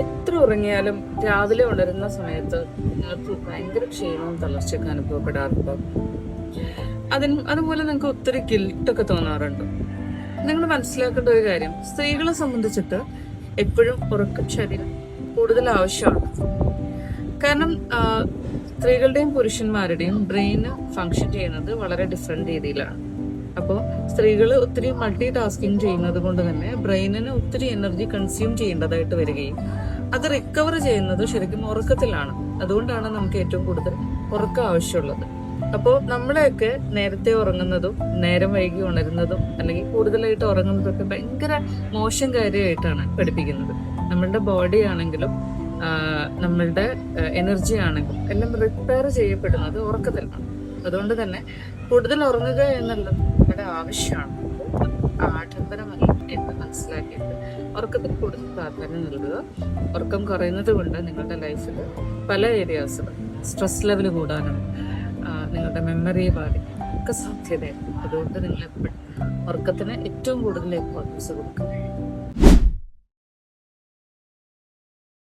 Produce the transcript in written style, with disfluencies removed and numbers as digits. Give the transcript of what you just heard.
എത്ര ഉറങ്ങിയാലും രാവിലെ ഉണരുന്ന സമയത്ത് നിങ്ങൾക്ക് ഭയങ്കര ക്ഷീണവും തളർച്ചയൊക്കെ അനുഭവപ്പെടാറുണ്ടോ? അതുപോലെ നിങ്ങൾക്ക് ഒത്തിരി ഗിൽട്ടൊക്കെ തോന്നാറുണ്ട്. നിങ്ങൾ മനസ്സിലാക്കേണ്ട ഒരു കാര്യം, സ്ത്രീകളെ സംബന്ധിച്ചിട്ട് എപ്പോഴും ഉറക്കം ശരീരം കൂടുതൽ ആവശ്യമാണ്. കാരണം സ്ത്രീകളുടെയും പുരുഷന്മാരുടെയും ബ്രെയിന് ഫങ്ഷൻ ചെയ്യുന്നത് വളരെ ഡിഫറെന്റ് രീതിയിലാണ്. അപ്പോൾ സ്ത്രീകൾ ഒത്തിരി മൾട്ടി ടാസ്കിങ് ചെയ്യുന്നത് കൊണ്ട് തന്നെ ബ്രെയിനിന് ഒത്തിരി എനർജി കൺസ്യൂം ചെയ്യേണ്ടതായിട്ട് വരികയും അത് റിക്കവർ ചെയ്യുന്നത് ശരിക്കും ഉറക്കത്തിലാണ്. അതുകൊണ്ടാണ് നമുക്ക് ഏറ്റവും കൂടുതൽ ഉറക്കം ആവശ്യമുള്ളത്. അപ്പോൾ നമ്മളെയൊക്കെ നേരത്തെ ഉറങ്ങുന്നതും നേരം വൈകി ഉണരുന്നതും അല്ലെങ്കിൽ കൂടുതലായിട്ട് ഉറങ്ങുന്നതും ഒക്കെ ഭയങ്കര മോശം കാര്യമായിട്ടാണ് പഠിപ്പിക്കുന്നത്. നമ്മളുടെ ബോഡി ആണെങ്കിലും നമ്മളുടെ എനർജി ആണെങ്കിലും എല്ലാം റിപ്പയർ ചെയ്യപ്പെടുന്നത് ഉറക്കത്തിലാണ്. അതുകൊണ്ട് തന്നെ കൂടുതൽ ഉറങ്ങുക എന്നുള്ളത് നമ്മുടെ ആവശ്യമാണ്, ആഡംബരമല്ല എന്ന് മനസ്സിലാക്കിയിട്ട് ഉറക്കത്തിൽ കൂടുതൽ പ്രാധാന്യം നൽകുക. ഉറക്കം കുറയുന്നത് കൊണ്ട് നിങ്ങളുടെ ലൈഫിൽ പല ഏരിയാസിലും സ്ട്രെസ് ലെവൽ കൂടാനും നിങ്ങളുടെ മെമ്മറിയെ ബാധിക്കും ഒക്കെ സാധ്യതയുണ്ട്. അതുകൊണ്ട് നിങ്ങൾ എപ്പോഴും ഉറക്കത്തിന് ഏറ്റവും കൂടുതൽ ഇമ്പോർട്ടൻസ് കൊടുക്കുക.